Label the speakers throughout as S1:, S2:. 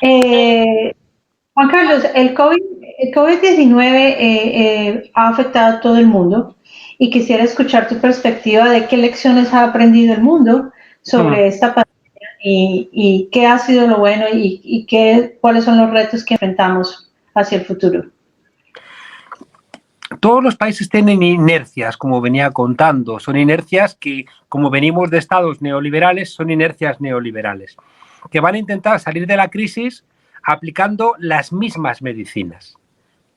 S1: Eh, Juan Carlos, el COVID-19 ha afectado a todo el mundo y quisiera escuchar tu perspectiva de qué lecciones ha aprendido el mundo
S2: Mm.
S1: sobre esta pandemia y qué ha sido lo bueno cuáles son los retos que enfrentamos hacia el futuro.
S2: Todos los países tienen inercias, como venía contando. Son inercias que, como venimos de estados neoliberales, son inercias neoliberales, que van a intentar salir de la crisis aplicando las mismas medicinas.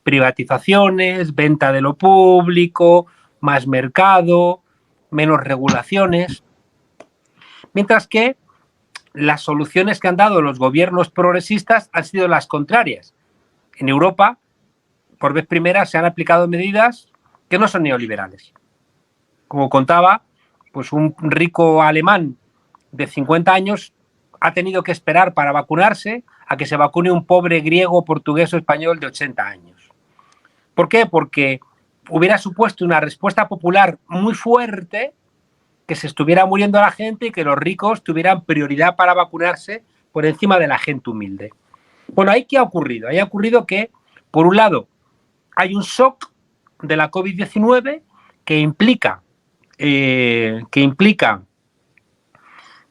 S2: Privatizaciones, venta de lo público, más mercado, menos regulaciones. Mientras que las soluciones que han dado los gobiernos progresistas han sido las contrarias. En Europa, por vez primera, se han aplicado medidas que no son neoliberales. Como contaba, pues un rico alemán de 50 años ha tenido que esperar para vacunarse a que se vacune un pobre griego, portugués o español de 80 años. ¿Por qué? Porque hubiera supuesto una respuesta popular muy fuerte, que se estuviera muriendo la gente y que los ricos tuvieran prioridad para vacunarse por encima de la gente humilde. Bueno, ¿ahí qué ha ocurrido? Ahí ha ocurrido que, por un lado, hay un shock de la COVID-19 que implica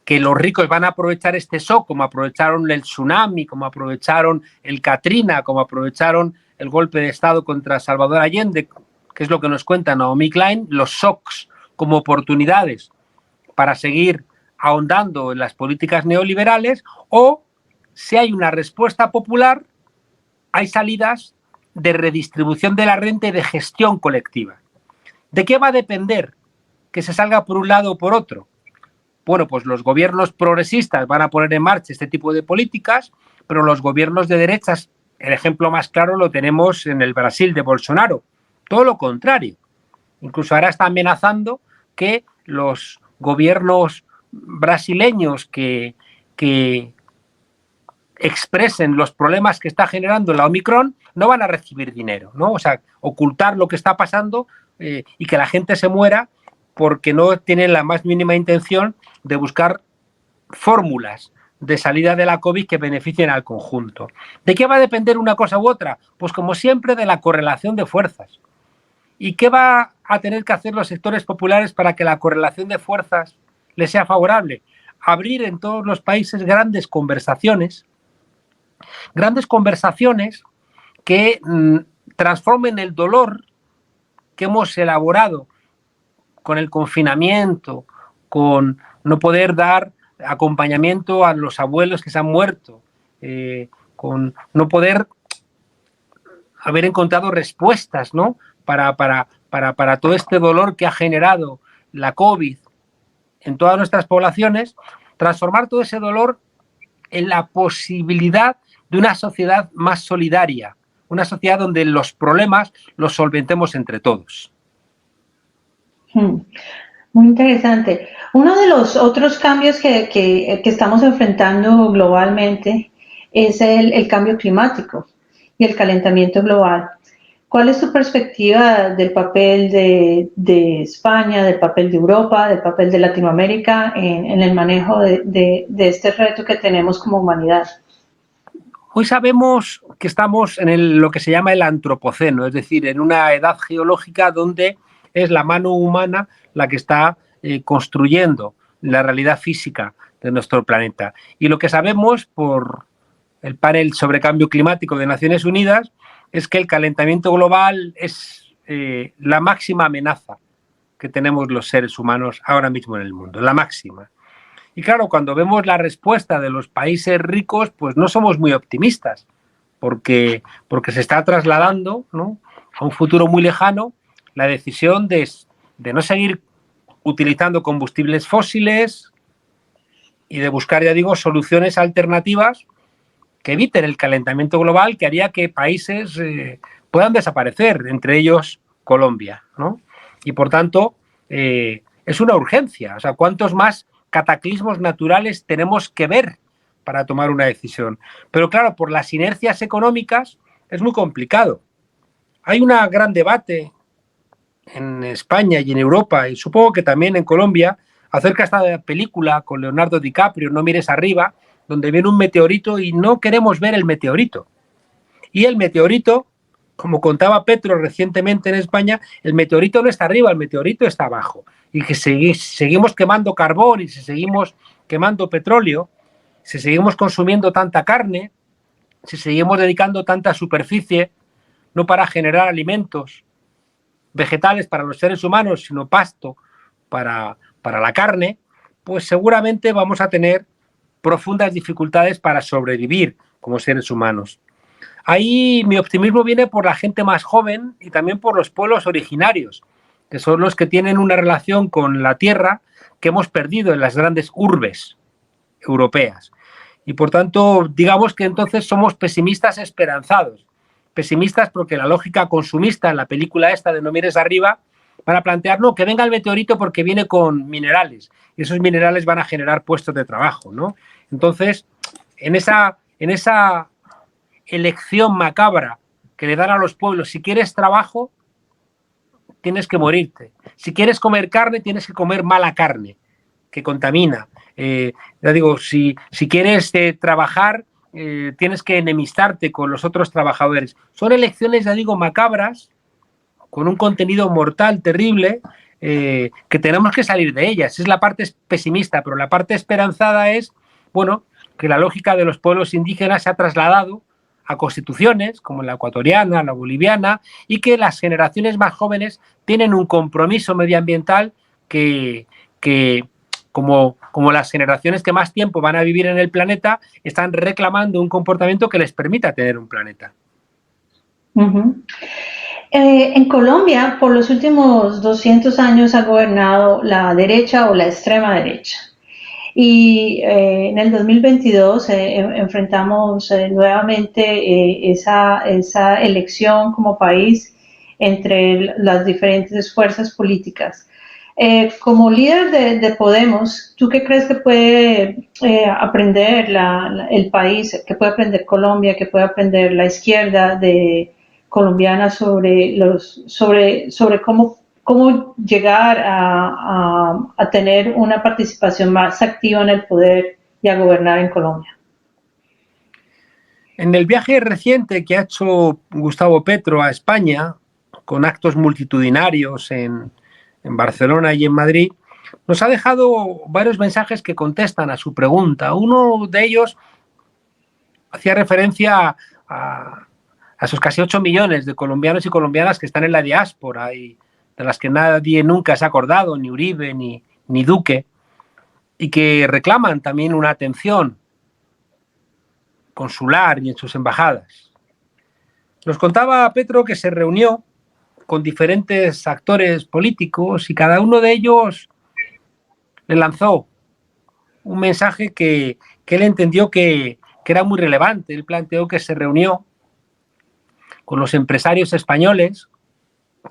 S2: que los ricos van a aprovechar este shock, como aprovecharon el tsunami, como aprovecharon el Katrina, como aprovecharon el golpe de Estado contra Salvador Allende, que es lo que nos cuenta Naomi Klein, los shocks como oportunidades para seguir ahondando en las políticas neoliberales, o si hay una respuesta popular, hay salidas de redistribución de la renta y de gestión colectiva. ¿De qué va a depender que se salga por un lado o por otro? Bueno, pues los gobiernos progresistas van a poner en marcha este tipo de políticas, pero los gobiernos de derechas, el ejemplo más claro lo tenemos en el Brasil de Bolsonaro. Todo lo contrario. Incluso ahora está amenazando que los gobiernos brasileños que expresen los problemas que está generando la Omicron no van a recibir dinero, ¿no? O sea, ocultar lo que está pasando y que la gente se muera porque no tienen la más mínima intención de buscar fórmulas de salida de la COVID que beneficien al conjunto. ¿De qué va a depender una cosa u otra? Pues como siempre de la correlación de fuerzas. ¿Y qué va a tener que hacer los sectores populares para que la correlación de fuerzas les sea favorable? Abrir en todos los países grandes conversaciones que transformen el dolor que hemos elaborado con el confinamiento, con no poder dar acompañamiento a los abuelos que se han muerto, con no poder haber encontrado respuestas, ¿no? para todo este dolor que ha generado la COVID en todas nuestras poblaciones, transformar todo ese dolor en la posibilidad de una sociedad más solidaria, una sociedad donde los problemas los solventemos entre todos.
S1: Muy interesante. Uno de los otros cambios que estamos enfrentando globalmente es el cambio climático y el calentamiento global. ¿Cuál es tu perspectiva del papel de España, del papel de Europa, del papel de Latinoamérica en el manejo de este reto que tenemos como humanidad?
S2: Hoy sabemos que estamos en lo que se llama el antropoceno, es decir, en una edad geológica donde es la mano humana la que está construyendo la realidad física de nuestro planeta. Y lo que sabemos por el panel sobre cambio climático de Naciones Unidas es que el calentamiento global es la máxima amenaza que tenemos los seres humanos ahora mismo en el mundo, la máxima. Y claro, cuando vemos la respuesta de los países ricos, pues no somos muy optimistas, porque se está trasladando, ¿no?, a un futuro muy lejano la decisión de no seguir utilizando combustibles fósiles y de buscar, ya digo, soluciones alternativas que eviten el calentamiento global, que haría que países puedan desaparecer, entre ellos Colombia, ¿no? Y por tanto, es una urgencia. O sea, ¿cuántos más cataclismos naturales tenemos que ver para tomar una decisión? Pero claro, por las inercias económicas es muy complicado. Hay un gran debate en España y en Europa, y supongo que también en Colombia, acerca de esta película con Leonardo DiCaprio, No mires arriba, donde viene un meteorito y no queremos ver el meteorito. Y el meteorito, como contaba Petro recientemente en España, el meteorito no está arriba, el meteorito está abajo. Y que seguimos quemando carbón y si seguimos quemando petróleo, si seguimos consumiendo tanta carne, si seguimos dedicando tanta superficie, no para generar alimentos vegetales para los seres humanos, sino pasto para la carne, pues seguramente vamos a tener profundas dificultades para sobrevivir como seres humanos. Ahí mi optimismo viene por la gente más joven y también por los pueblos originarios, que son los que tienen una relación con la tierra que hemos perdido en las grandes urbes europeas. Y por tanto, digamos que entonces somos pesimistas esperanzados. Pesimistas porque la lógica consumista en la película esta de No mires arriba van a plantear, no, que venga el meteorito porque viene con minerales y esos minerales van a generar puestos de trabajo, ¿no? Entonces, en esa elección macabra que le dan a los pueblos, si quieres trabajo, tienes que morirte. Si quieres comer carne, tienes que comer mala carne, que contamina. Ya digo, si quieres trabajar, tienes que enemistarte con los otros trabajadores. Son elecciones, ya digo, macabras, con un contenido mortal terrible, que tenemos que salir de ellas. Es la parte pesimista, pero la parte esperanzada es, bueno, que la lógica de los pueblos indígenas se ha trasladado a constituciones como la ecuatoriana, la boliviana, y que las generaciones más jóvenes tienen un compromiso medioambiental que como las generaciones que más tiempo van a vivir en el planeta, están reclamando un comportamiento que les permita tener un planeta.
S1: En Colombia, por los últimos 200 años ha gobernado la derecha o la extrema derecha. Y en el 2022 enfrentamos nuevamente esa elección como país entre las diferentes fuerzas políticas. Como líder de Podemos, ¿tú qué crees que puede aprender el país, que puede aprender Colombia, que puede aprender la izquierda colombiana sobre cómo llegar a tener una participación más activa en el poder y a gobernar en Colombia?
S2: En el viaje reciente que ha hecho Gustavo Petro a España, con actos multitudinarios en Barcelona y en Madrid, nos ha dejado varios mensajes que contestan a su pregunta. Uno de ellos hacía referencia a esos casi 8 millones de colombianos y colombianas que están en la diáspora y de las que nadie nunca se ha acordado, ni Uribe ni Duque, y que reclaman también una atención consular y en sus embajadas. Nos contaba Petro que se reunió con diferentes actores políticos y cada uno de ellos le lanzó un mensaje que él entendió que era muy relevante. Él planteó que se reunió con los empresarios españoles,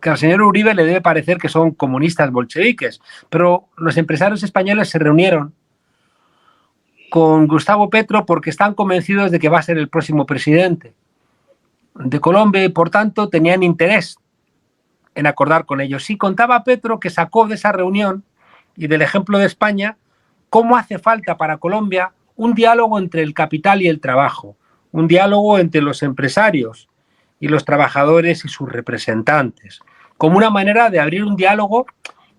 S2: que al señor Uribe le debe parecer que son comunistas bolcheviques, pero los empresarios españoles se reunieron con Gustavo Petro porque están convencidos de que va a ser el próximo presidente de Colombia y por tanto tenían interés en acordar con ellos. Sí, contaba Petro que sacó de esa reunión y del ejemplo de España cómo hace falta para Colombia un diálogo entre el capital y el trabajo, un diálogo entre los empresarios y los trabajadores y sus representantes, como una manera de abrir un diálogo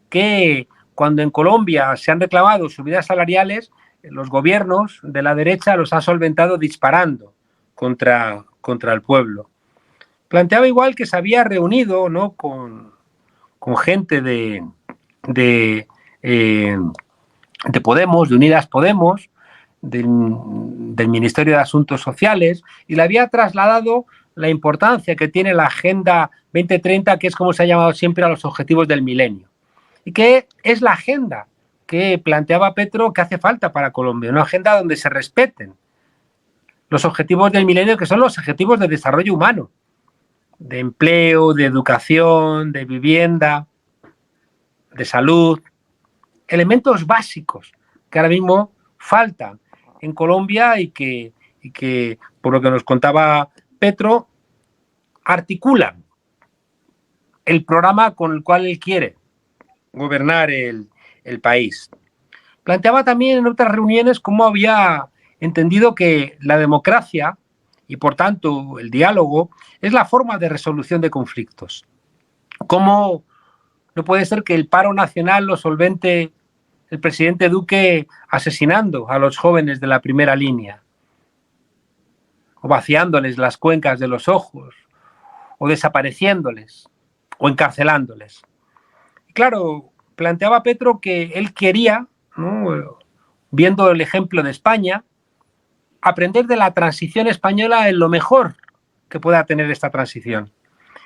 S2: que cuando en Colombia se han reclamado subidas salariales, los gobiernos de la derecha los han solventado disparando contra el pueblo. Planteaba igual que se había reunido, ¿no?, con gente de Podemos, de Unidas Podemos, del Ministerio de Asuntos Sociales, y le había trasladado la importancia que tiene la Agenda 2030, que es como se ha llamado siempre a los objetivos del milenio, y que es la agenda que planteaba Petro que hace falta para Colombia, una agenda donde se respeten los objetivos del milenio, que son los objetivos de desarrollo humano, de empleo, de educación, de vivienda, de salud, elementos básicos que ahora mismo faltan en Colombia y que por lo que nos contaba Petro, articulan el programa con el cual él quiere gobernar el país. Planteaba también en otras reuniones cómo había entendido que la democracia y, por tanto, el diálogo es la forma de resolución de conflictos. ¿Cómo no puede ser que el paro nacional lo solvente el presidente Duque asesinando a los jóvenes de la primera línea, o vaciándoles las cuencas de los ojos, o desapareciéndoles, o encarcelándoles? Y claro, planteaba Petro que él quería, ¿no?, viendo el ejemplo de España, aprender de la transición española en lo mejor que pueda tener esta transición.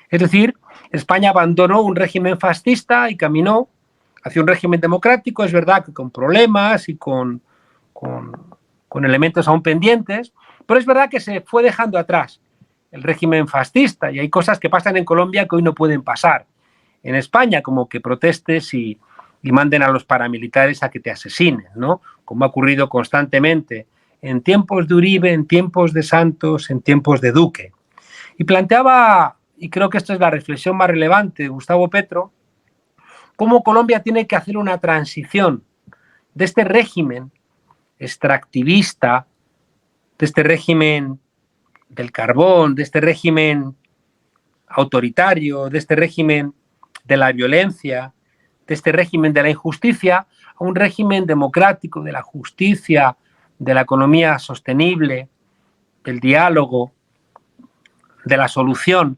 S2: Es decir, España abandonó un régimen fascista y caminó hacia un régimen democrático, es verdad que con problemas y con elementos aún pendientes, pero es verdad que se fue dejando atrás el régimen fascista y hay cosas que pasan en Colombia que hoy no pueden pasar en España, como que protestes y manden a los paramilitares a que te asesinen, ¿no? Como ha ocurrido constantemente en tiempos de Uribe, en tiempos de Santos, en tiempos de Duque. Y planteaba, y creo que esta es la reflexión más relevante de Gustavo Petro, cómo Colombia tiene que hacer una transición de este régimen extractivista, de este régimen del carbón, de este régimen autoritario, de este régimen de la violencia, de este régimen de la injusticia, a un régimen democrático, de la justicia, de la economía sostenible, del diálogo, de la solución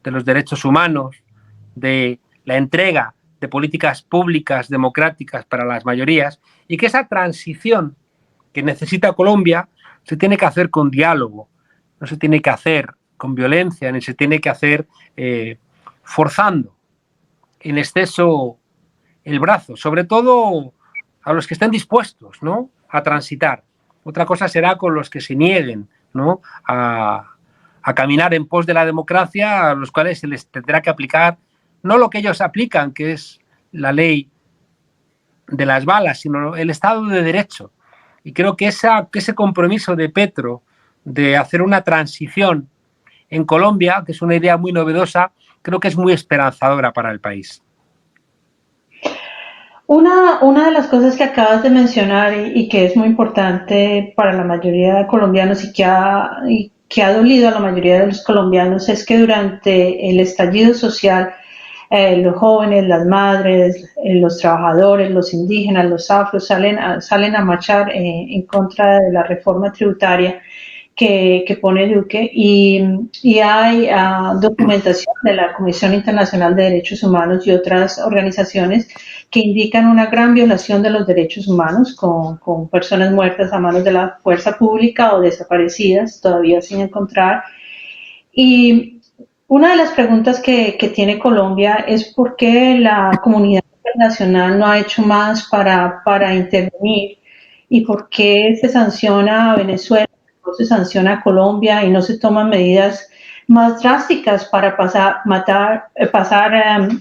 S2: de los derechos humanos, de la entrega de políticas públicas democráticas para las mayorías, y que esa transición que necesita Colombia se tiene que hacer con diálogo, no se tiene que hacer con violencia, ni se tiene que hacer forzando en exceso el brazo, sobre todo a los que estén dispuestos, ¿no?, a transitar. Otra cosa será con los que se nieguen, ¿no?, a caminar en pos de la democracia, a los cuales se les tendrá que aplicar no lo que ellos aplican, que es la ley de las balas, sino el Estado de Derecho. Y creo que ese compromiso de Petro de hacer una transición en Colombia, que es una idea muy novedosa, creo que es muy esperanzadora para el país.
S1: Una de las cosas que acabas de mencionar y que es muy importante para la mayoría de colombianos y que ha dolido a la mayoría de los colombianos es que durante el estallido social los jóvenes, las madres, los trabajadores, los indígenas, los afros salen a marchar en contra de la reforma tributaria que pone Duque y hay documentación de la Comisión Internacional de Derechos Humanos y otras organizaciones que indican una gran violación de los derechos humanos con personas muertas a manos de la fuerza pública o desaparecidas todavía sin encontrar. Y una de las preguntas que tiene Colombia es por qué la comunidad internacional no ha hecho más para intervenir y por qué se sanciona a Venezuela, no se sanciona a Colombia y no se toman medidas más drásticas para pasar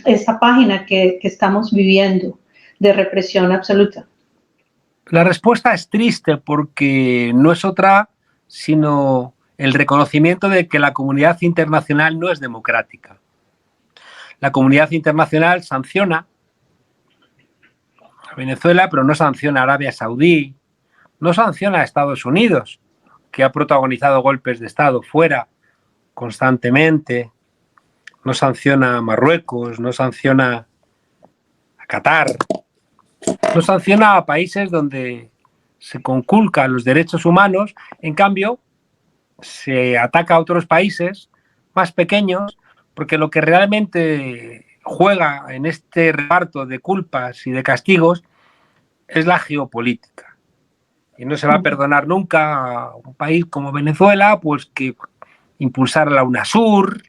S1: esta página que estamos viviendo de represión absoluta.
S2: La respuesta es triste porque no es otra sino el reconocimiento de que la comunidad internacional no es democrática. La comunidad internacional sanciona a Venezuela, pero no sanciona a Arabia Saudí, no sanciona a Estados Unidos, que ha protagonizado golpes de Estado fuera constantemente, no sanciona a Marruecos, no sanciona a Qatar, no sanciona a países donde se conculcan los derechos humanos, en cambio se ataca a otros países más pequeños, porque lo que realmente juega en este reparto de culpas y de castigos es la geopolítica. Y no se va a perdonar nunca a un país como Venezuela, pues que impulsara la UNASUR,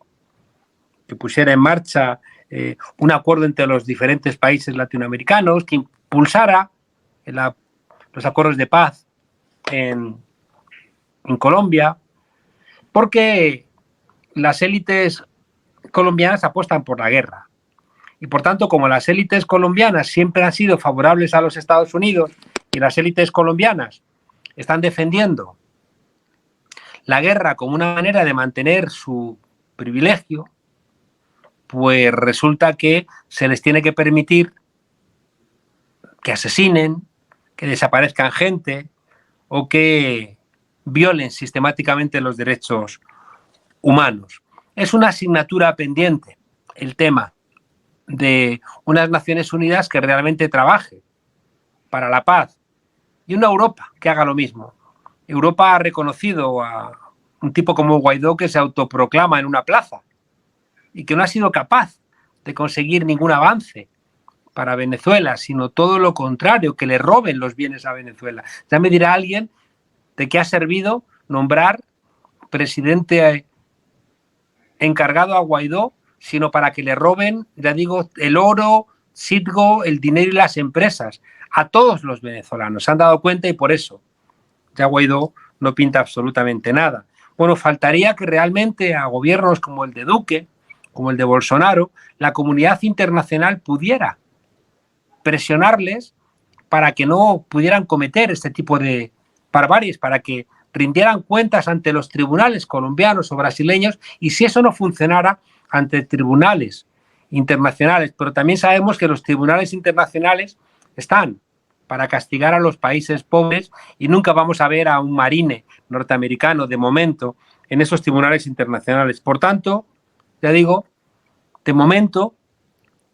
S2: que pusiera en marcha un acuerdo entre los diferentes países latinoamericanos, que impulsara los acuerdos de paz en Colombia, porque las élites colombianas apuestan por la guerra. Y por tanto, como las élites colombianas siempre han sido favorables a los Estados Unidos y las élites colombianas están defendiendo la guerra como una manera de mantener su privilegio, pues resulta que se les tiene que permitir que asesinen, que desaparezcan gente o que violen sistemáticamente los derechos humanos. Es una asignatura pendiente el tema de unas Naciones Unidas que realmente trabaje para la paz y una Europa que haga lo mismo. Europa ha reconocido a un tipo como Guaidó que se autoproclama en una plaza y que no ha sido capaz de conseguir ningún avance para Venezuela, sino todo lo contrario, que le roben los bienes a Venezuela. Ya me dirá alguien de qué ha servido nombrar presidente encargado a Guaidó, sino para que le roben, ya digo, el oro, Citgo, el dinero y las empresas a todos los venezolanos. Se han dado cuenta y por eso ya Guaidó no pinta absolutamente nada. Bueno, faltaría que realmente a gobiernos como el de Duque, como el de Bolsonaro, la comunidad internacional pudiera presionarles para que no pudieran cometer este tipo de barbaries, para que rindieran cuentas ante los tribunales colombianos o brasileños, y si eso no funcionara, ante tribunales internacionales. Pero también sabemos que los tribunales internacionales están para castigar a los países pobres y nunca vamos a ver a un marine norteamericano de momento en esos tribunales internacionales. Por tanto, ya digo, de momento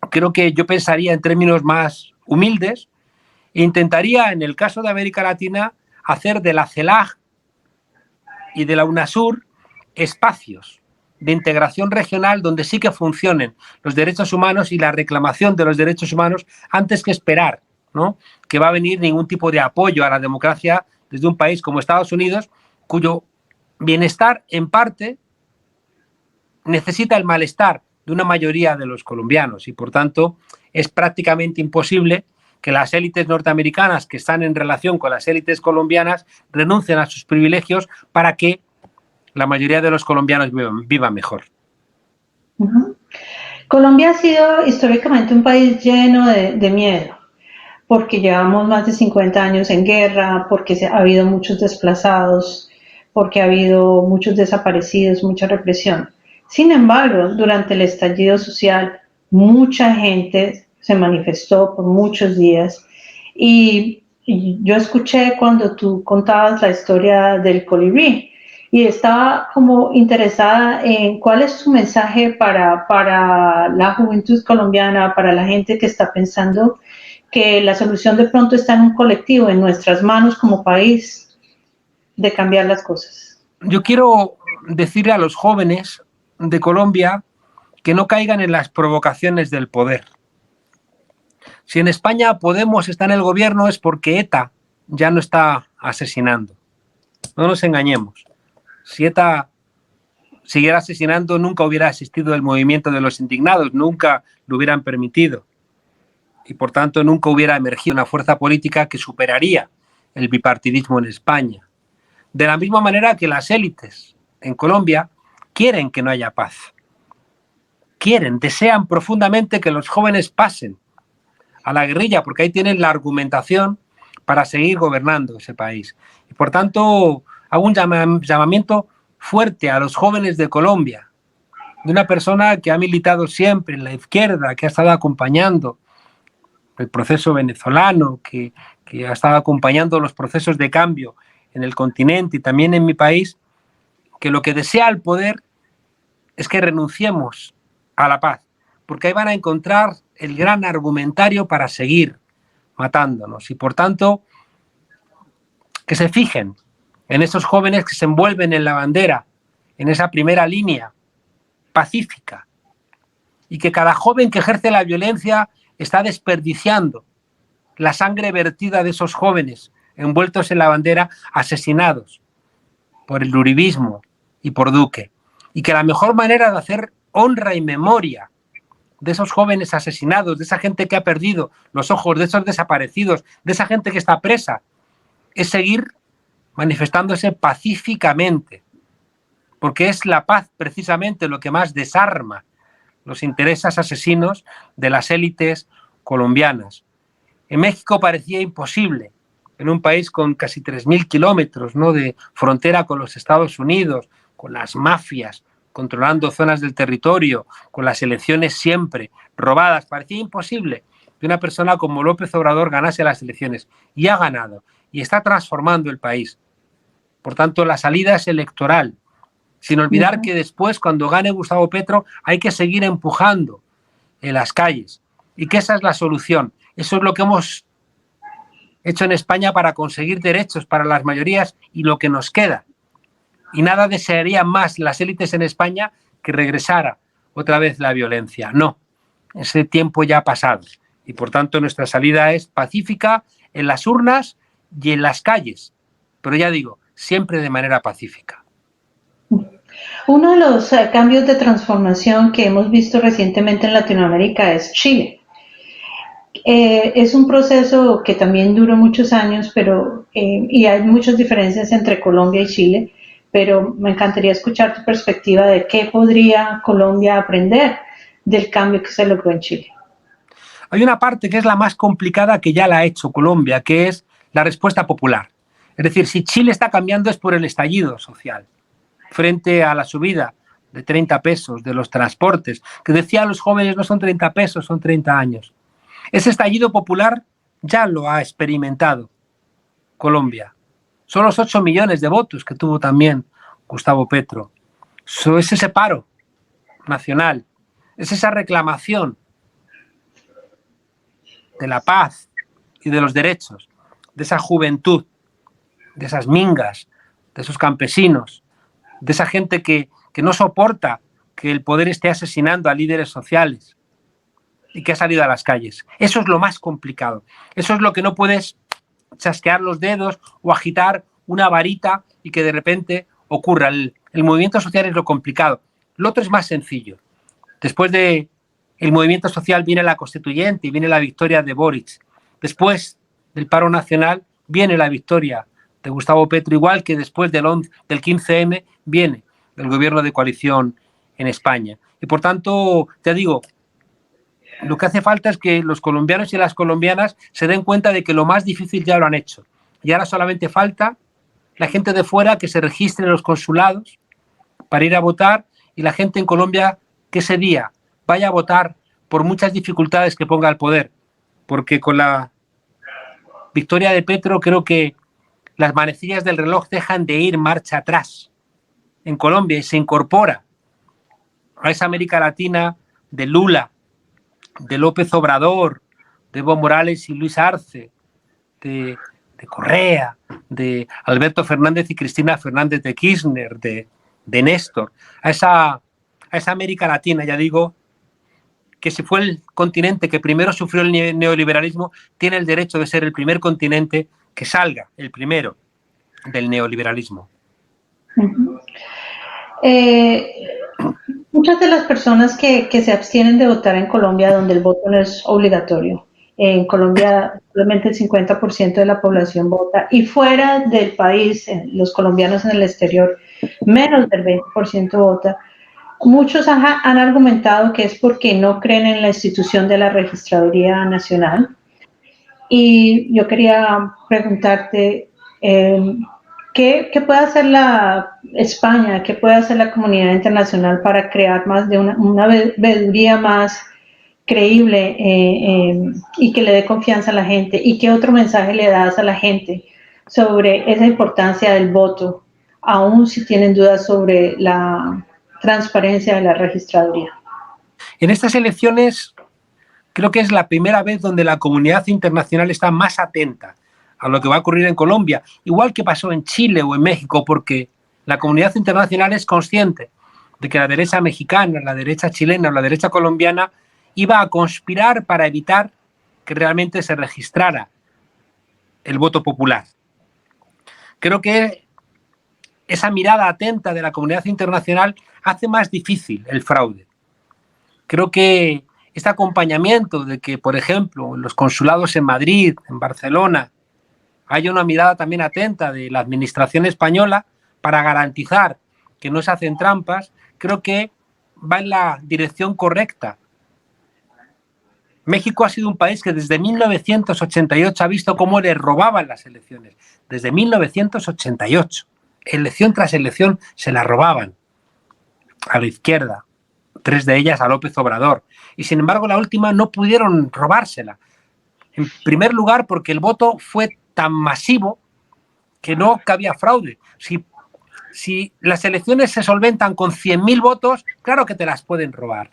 S2: creo que yo pensaría en términos más humildes e intentaría, en el caso de América Latina, hacer de la CELAC y de la UNASUR espacios de integración regional donde sí que funcionen los derechos humanos y la reclamación de los derechos humanos antes que esperar, ¿no?, que va a venir ningún tipo de apoyo a la democracia desde un país como Estados Unidos, cuyo bienestar en parte necesita el malestar de una mayoría de los colombianos y por tanto es prácticamente imposible que las élites norteamericanas que están en relación con las élites colombianas renuncien a sus privilegios para que la mayoría de los colombianos vivan mejor.
S1: Colombia ha sido históricamente un país lleno de miedo, porque llevamos más de 50 años en guerra, porque ha habido muchos desplazados, porque ha habido muchos desaparecidos, mucha represión. Sin embargo, durante el estallido social, mucha gente se manifestó por muchos días y yo escuché cuando tú contabas la historia del colibrí y estaba como interesada en cuál es tu mensaje para la juventud colombiana, para la gente que está pensando que la solución de pronto está en un colectivo, en nuestras manos como país, de cambiar las cosas.
S2: Yo quiero decirle a los jóvenes de Colombia que no caigan en las provocaciones del poder. Si en España Podemos está en el gobierno es porque ETA ya no está asesinando. No nos engañemos. Si ETA siguiera asesinando, nunca hubiera existido el movimiento de los indignados, nunca lo hubieran permitido. Y por tanto nunca hubiera emergido una fuerza política que superaría el bipartidismo en España. De la misma manera que las élites en Colombia quieren que no haya paz. Desean profundamente que los jóvenes pasen a la guerrilla, porque ahí tienen la argumentación para seguir gobernando ese país. Y por tanto, hago un llamamiento fuerte a los jóvenes de Colombia, de una persona que ha militado siempre en la izquierda, que ha estado acompañando el proceso venezolano, que ha estado acompañando los procesos de cambio en el continente y también en mi país, que lo que desea el poder es que renunciemos a la paz, porque ahí van a encontrar el gran argumentario para seguir matándonos. Y por tanto, que se fijen en esos jóvenes que se envuelven en la bandera, en esa primera línea pacífica, y que cada joven que ejerce la violencia está desperdiciando la sangre vertida de esos jóvenes envueltos en la bandera, asesinados por el uribismo y por Duque. Y que la mejor manera de hacer honra y memoria de esos jóvenes asesinados, de esa gente que ha perdido los ojos, de esos desaparecidos, de esa gente que está presa, es seguir manifestándose pacíficamente, porque es la paz precisamente lo que más desarma los intereses asesinos de las élites colombianas. En México parecía imposible, en un país con casi 3.000 kilómetros, ¿no?, de frontera con los Estados Unidos, con las mafias controlando zonas del territorio, con las elecciones siempre robadas. Parecía imposible que una persona como López Obrador ganase las elecciones, y ha ganado, y está transformando el país. Por tanto, la salida es electoral. Sin olvidar que después, cuando gane Gustavo Petro, hay que seguir empujando en las calles. Y que esa es la solución. Eso es lo que hemos hecho en España para conseguir derechos para las mayorías y lo que nos queda. Y nada desearían más las élites en España que regresara otra vez la violencia. No, ese tiempo ya ha pasado. Y por tanto nuestra salida es pacífica en las urnas y en las calles. Pero ya digo, siempre de manera pacífica.
S1: Uno de los cambios de transformación que hemos visto recientemente en Latinoamérica es Chile. Es un proceso que también duró muchos años, y hay muchas diferencias entre Colombia y Chile, pero me encantaría escuchar tu perspectiva de qué podría Colombia aprender del cambio que se logró en Chile.
S2: Hay una parte que es la más complicada que ya la ha hecho Colombia, que es la respuesta popular. Es decir, si Chile está cambiando es por el estallido social, frente a la subida de 30 pesos de los transportes, que decía a los jóvenes no son 30 pesos, son 30 años. Ese estallido popular ya lo ha experimentado Colombia. Son los 8 millones de votos que tuvo también Gustavo Petro. Es ese paro nacional, es esa reclamación de la paz y de los derechos, de esa juventud, de esas mingas, de esos campesinos, de esa gente que no soporta que el poder esté asesinando a líderes sociales y que ha salido a las calles. Eso es lo más complicado. Eso es lo que no puedes chasquear los dedos o agitar una varita y que de repente ocurra. El movimiento social es lo complicado. Lo otro es más sencillo. Después del movimiento social viene la constituyente y viene la victoria de Boric. Después del paro nacional viene la victoria de Gustavo Petro, igual que después del 15M viene el gobierno de coalición en España. Y por tanto, te digo, lo que hace falta es que los colombianos y las colombianas se den cuenta de que lo más difícil ya lo han hecho. Y ahora solamente falta la gente de fuera que se registre en los consulados para ir a votar y la gente en Colombia que ese día vaya a votar por muchas dificultades que ponga al poder. Porque con la victoria de Petro creo que las manecillas del reloj dejan de ir marcha atrás en Colombia y se incorpora a esa América Latina de Lula, de López Obrador, de Evo Morales y Luis Arce, de Correa, de Alberto Fernández y Cristina Fernández de Kirchner, de Néstor, a esa América Latina, ya digo, que si fue el continente que primero sufrió el neoliberalismo, tiene el derecho de ser el primer continente que salga, el primero, del neoliberalismo.
S1: Muchas de las personas que se abstienen de votar en Colombia, donde el voto no es obligatorio, en Colombia solamente el 50% de la población vota, y fuera del país, los colombianos en el exterior, menos del 20% vota. Muchos han argumentado que es porque no creen en la institución de la Registraduría Nacional. Y yo quería preguntarte, ¿qué puede hacer España, qué puede hacer la comunidad internacional para crear más de una veeduría más creíble y que le dé confianza a la gente? ¿Y qué otro mensaje le das a la gente sobre esa importancia del voto, aun si tienen dudas sobre la transparencia de la registraduría?
S2: En estas elecciones creo que es la primera vez donde la comunidad internacional está más atenta a lo que va a ocurrir en Colombia, igual que pasó en Chile o en México, porque la comunidad internacional es consciente de que la derecha mexicana, la derecha chilena o la derecha colombiana iba a conspirar para evitar que realmente se registrara el voto popular. Creo que esa mirada atenta de la comunidad internacional hace más difícil el fraude. Creo que este acompañamiento de que, por ejemplo, en los consulados en Madrid, en Barcelona, haya una mirada también atenta de la administración española para garantizar que no se hacen trampas, creo que va en la dirección correcta. México ha sido un país que desde 1988 ha visto cómo le robaban las elecciones. Desde 1988. Elección tras elección se la robaban a la izquierda, 3 de ellas a López Obrador. Y sin embargo la última no pudieron robársela. En primer lugar porque el voto fue tan masivo que había fraude. Si las elecciones se solventan con 100.000 votos, claro que te las pueden robar.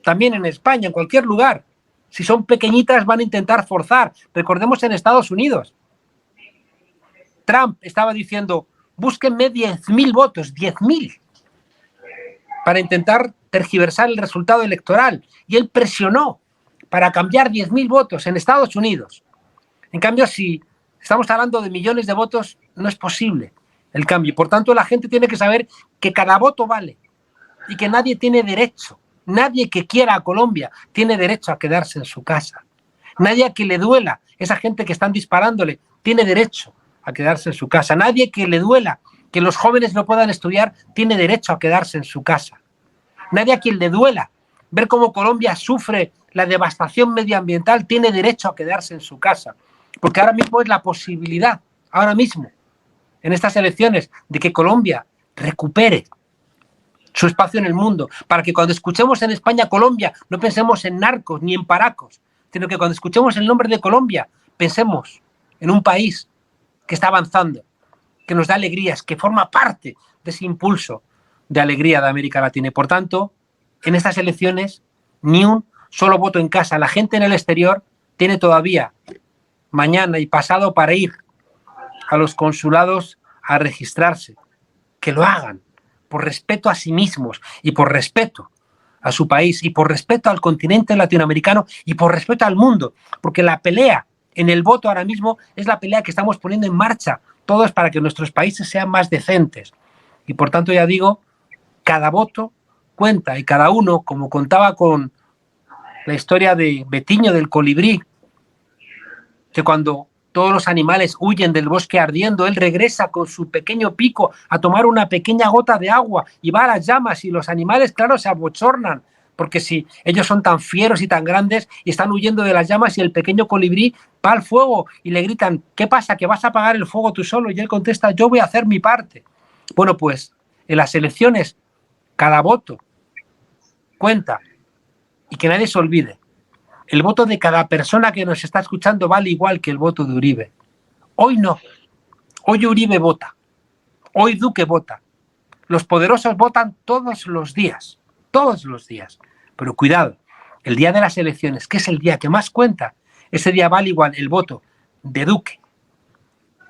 S2: También en España, en cualquier lugar. Si son pequeñitas van a intentar forzar. Recordemos en Estados Unidos. Trump estaba diciendo, búsquenme 10.000 votos, 10.000, para intentar tergiversar el resultado electoral. Y él presionó para cambiar 10.000 votos en Estados Unidos. En cambio, si estamos hablando de millones de votos, no es posible el cambio. Por tanto, la gente tiene que saber que cada voto vale y que nadie tiene derecho, nadie que quiera a Colombia tiene derecho a quedarse en su casa. Nadie a que le duela esa gente que están disparándole tiene derecho a quedarse en su casa. Nadie que le duela que los jóvenes no puedan estudiar tiene derecho a quedarse en su casa. Nadie a quien le duela ver cómo Colombia sufre la devastación medioambiental tiene derecho a quedarse en su casa. Porque ahora mismo es la posibilidad, ahora mismo, en estas elecciones, de que Colombia recupere su espacio en el mundo, para que cuando escuchemos en España Colombia no pensemos en narcos ni en paracos, sino que cuando escuchemos el nombre de Colombia pensemos en un país que está avanzando, que nos da alegrías, que forma parte de ese impulso de alegría de América Latina. Y por tanto, en estas elecciones, ni un solo voto en casa. La gente en el exterior tiene todavía mañana y pasado para ir a los consulados a registrarse. Que lo hagan por respeto a sí mismos y por respeto a su país y por respeto al continente latinoamericano y por respeto al mundo, porque la pelea en el voto ahora mismo es la pelea que estamos poniendo en marcha todos para que nuestros países sean más decentes. Y por tanto, ya digo, cada voto cuenta y cada uno, como contaba con la historia de Betiño del colibrí, que cuando todos los animales huyen del bosque ardiendo, él regresa con su pequeño pico a tomar una pequeña gota de agua y va a las llamas y los animales, claro, se abochornan, porque si ellos son tan fieros y tan grandes y están huyendo de las llamas y el pequeño colibrí va al fuego y le gritan, ¿qué pasa? ¿Que vas a apagar el fuego tú solo? Y él contesta, yo voy a hacer mi parte. Bueno, pues en las elecciones cada voto cuenta y que nadie se olvide. El voto de cada persona que nos está escuchando vale igual que el voto de Uribe. Hoy no. Hoy Uribe vota. Hoy Duque vota. Los poderosos votan todos los días. Todos los días. Pero cuidado, el día de las elecciones, que es el día que más cuenta, ese día vale igual el voto de Duque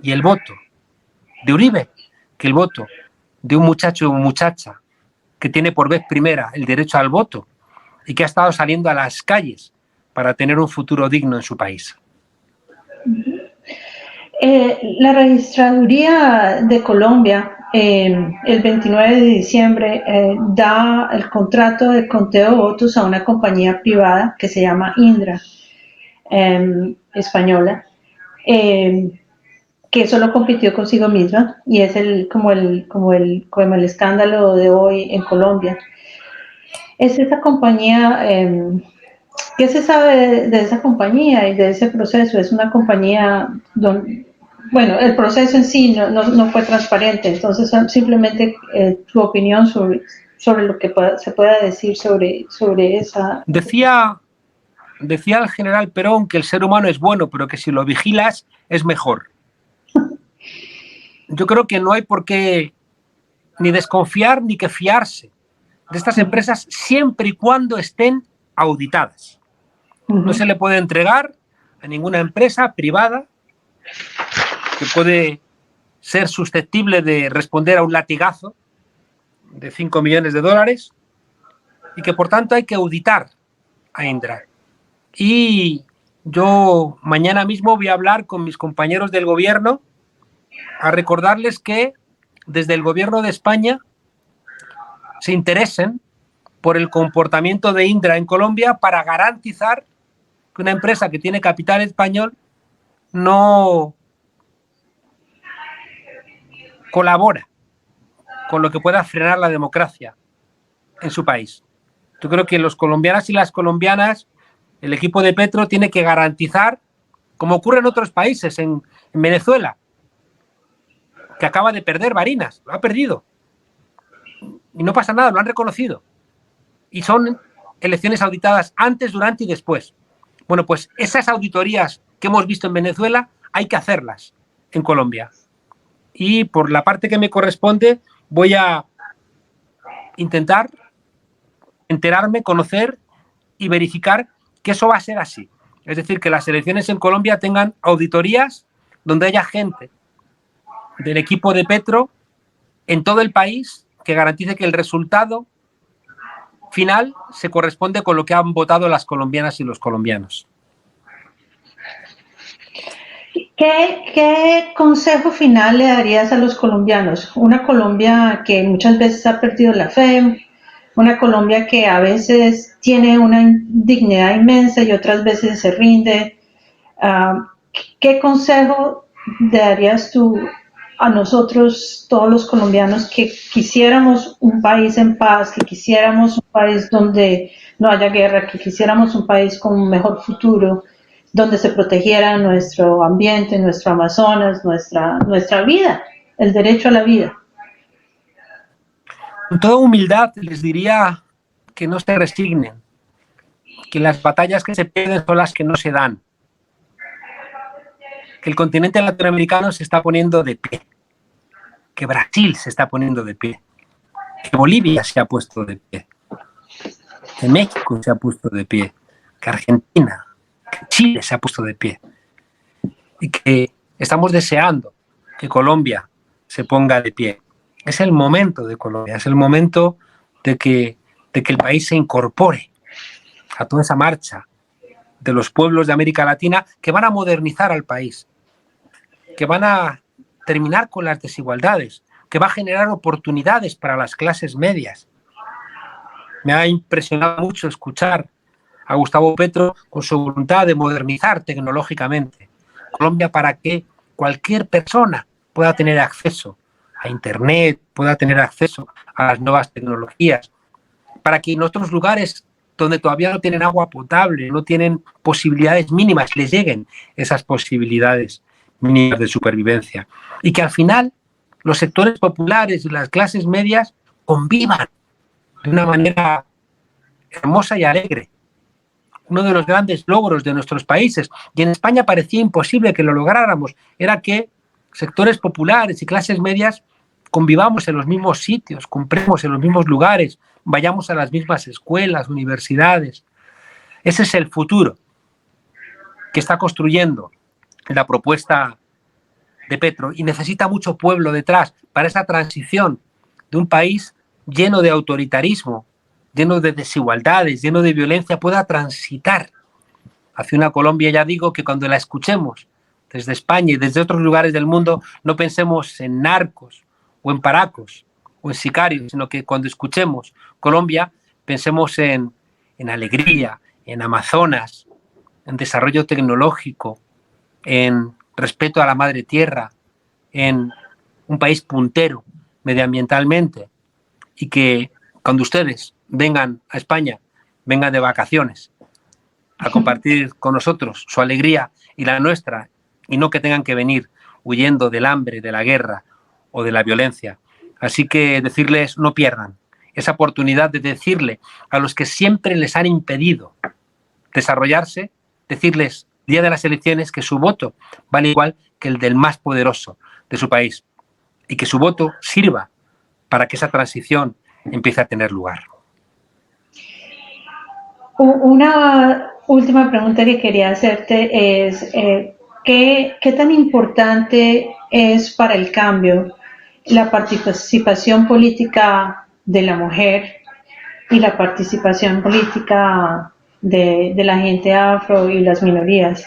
S2: y el voto de Uribe que el voto de un muchacho o muchacha que tiene por vez primera el derecho al voto y que ha estado saliendo a las calles para tener un futuro digno en su país.
S1: La registraduría de Colombia el 29 de diciembre da el contrato de conteo de votos a una compañía privada que se llama Indra, española, que solo compitió consigo misma y es como el escándalo de hoy en Colombia. Es esa compañía... ¿qué se sabe de esa compañía y de ese proceso? Es una compañía donde, bueno, el proceso en sí no fue transparente, entonces simplemente tu opinión sobre lo que se pueda decir sobre esa...
S2: Decía el general Perón que el ser humano es bueno, pero que si lo vigilas es mejor. Yo creo que no hay por qué ni desconfiar ni que fiarse de estas empresas siempre y cuando estén auditadas. No se le puede entregar a ninguna empresa privada que puede ser susceptible de responder a un latigazo de 5 millones de dólares y que por tanto hay que auditar a Indra. Y yo mañana mismo voy a hablar con mis compañeros del gobierno a recordarles que desde el gobierno de España se interesen por el comportamiento de Indra en Colombia para garantizar que una empresa que tiene capital español no colabora con lo que pueda frenar la democracia en su país. Yo creo que los colombianos y las colombianas, el equipo de Petro tiene que garantizar, como ocurre en otros países, en Venezuela, que acaba de perder Barinas, lo ha perdido. Y no pasa nada, lo han reconocido. Y son elecciones auditadas antes, durante y después. Bueno, pues esas auditorías que hemos visto en Venezuela hay que hacerlas en Colombia. y por la parte que me corresponde voy a intentar enterarme, conocer y verificar que eso va a ser así. Es decir, que las elecciones en Colombia tengan auditorías donde haya gente del equipo de Petro en todo el país que garantice que el resultado final se corresponde con lo que han votado las colombianas y los colombianos.
S1: ¿Qué consejo final le darías a los colombianos? Una Colombia que muchas veces ha perdido la fe, una Colombia que a veces tiene una dignidad inmensa y otras veces se rinde. ¿Qué consejo le darías tú a nosotros, todos los colombianos, que quisiéramos un país en paz, que quisiéramos un país donde no haya guerra, que quisiéramos un país con un mejor futuro, donde se protegiera nuestro ambiente, nuestro Amazonas, nuestra vida, el derecho a la vida?
S2: Con toda humildad les diría que no se resignen, que las batallas que se pierden son las que no se dan, que el continente latinoamericano se está poniendo de pie, que Brasil se está poniendo de pie, que Bolivia se ha puesto de pie, que México se ha puesto de pie, que Argentina, que Chile se ha puesto de pie, y que estamos deseando que Colombia se ponga de pie. Es el momento de Colombia, es el momento de que el país se incorpore a toda esa marcha de los pueblos de América Latina que van a modernizar al país, que van a terminar con las desigualdades, que va a generar oportunidades para las clases medias. Me ha impresionado mucho escuchar a Gustavo Petro con su voluntad de modernizar tecnológicamente Colombia para que cualquier persona pueda tener acceso a Internet, pueda tener acceso a las nuevas tecnologías, para que en otros lugares donde todavía no tienen agua potable, no tienen posibilidades mínimas, les lleguen esas posibilidades mínimas de supervivencia. Y que al final los sectores populares y las clases medias convivan de una manera hermosa y alegre. Uno de los grandes logros de nuestros países, y en España parecía imposible que lo lográramos, era que sectores populares y clases medias convivamos en los mismos sitios, compremos en los mismos lugares, vayamos a las mismas escuelas, universidades. Ese es el futuro que está construyendo la propuesta de Petro, y necesita mucho pueblo detrás para esa transición de un país lleno de autoritarismo, lleno de desigualdades, lleno de violencia, pueda transitar hacia una Colombia, ya digo, que cuando la escuchemos desde España y desde otros lugares del mundo, no pensemos en narcos o en paracos o en sicarios, sino que cuando escuchemos Colombia, pensemos en alegría, en Amazonas, en desarrollo tecnológico, en respeto a la madre tierra, en un país puntero medioambientalmente, y que cuando ustedes vengan a España, vengan de vacaciones a compartir con nosotros su alegría y la nuestra, y no que tengan que venir huyendo del hambre, de la guerra o de la violencia. Así que decirles, no pierdan esa oportunidad de decirle a los que siempre les han impedido desarrollarse, decirles día de las elecciones que su voto vale igual que el del más poderoso de su país, y que su voto sirva para que esa transición empiece a tener lugar.
S1: Una última pregunta que quería hacerte es, ¿qué tan importante es para el cambio la participación política de la mujer y la participación política de la gente afro y las minorías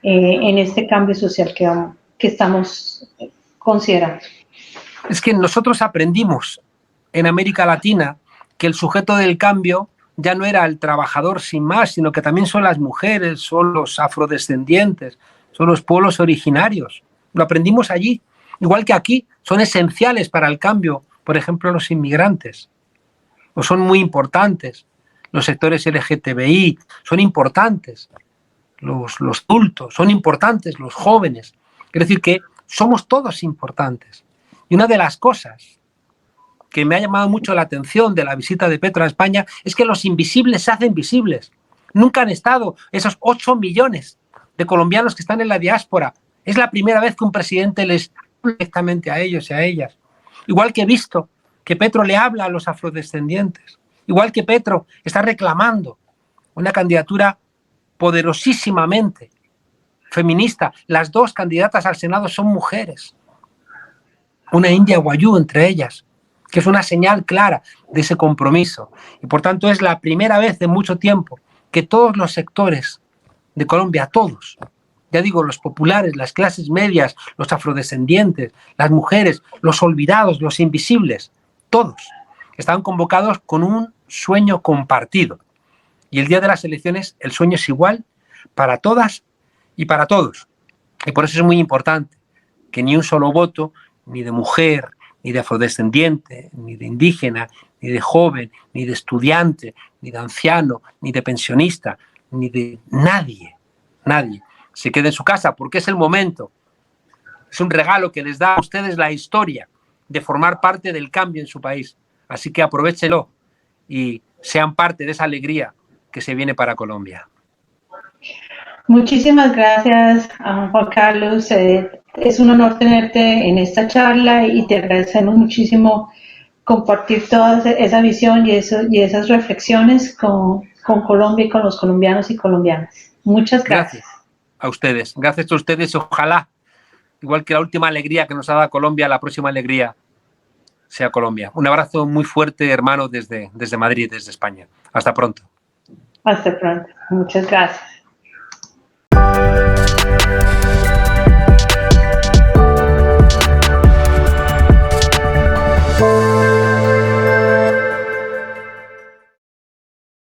S1: en este cambio social que estamos considerando?
S2: Es que nosotros aprendimos en América Latina que el sujeto del cambio ya no era el trabajador sin más, sino que también son las mujeres, son los afrodescendientes, son los pueblos originarios. Lo aprendimos allí, igual que aquí, son esenciales para el cambio, por ejemplo, los inmigrantes, o son muy importantes. Los sectores LGTBI son importantes, los adultos, son importantes los jóvenes. Es decir, que somos todos importantes. Y una de las cosas que me ha llamado mucho la atención de la visita de Petro a España es que los invisibles se hacen visibles. Nunca han estado esos 8 millones de colombianos que están en la diáspora. Es la primera vez que un presidente les directamente a ellos y a ellas. Igual que he visto que Petro le habla a los afrodescendientes. Igual que Petro está reclamando una candidatura poderosísimamente feminista. Las dos candidatas al Senado son mujeres. Una india guayú entre ellas, que es una señal clara de ese compromiso. Y por tanto es la primera vez en mucho tiempo que todos los sectores de Colombia, todos, ya digo, los populares, las clases medias, los afrodescendientes, las mujeres, los olvidados, los invisibles, todos estaban convocados con un sueño compartido. Y el día de las elecciones el sueño es igual para todas y para todos. Y por eso es muy importante que ni un solo voto, ni de mujer, ni de afrodescendiente, ni de indígena, ni de joven, ni de estudiante, ni de anciano, ni de pensionista, ni de nadie, nadie se quede en su casa, porque es el momento. Es un regalo que les da a ustedes la historia de formar parte del cambio en su país. Así que aprovéchelo y sean parte de esa alegría que se viene para Colombia.
S1: Muchísimas gracias, Juan Carlos. Es un honor tenerte en esta charla y te agradecemos muchísimo compartir toda esa visión y esas reflexiones con Colombia y con los colombianos y colombianas. Muchas gracias.
S2: A ustedes. Gracias a ustedes y ojalá, igual que la última alegría que nos ha dado Colombia, la próxima alegría sea Colombia. Un abrazo muy fuerte, hermano, desde Madrid, desde España. Hasta pronto.
S1: Hasta pronto. Muchas gracias.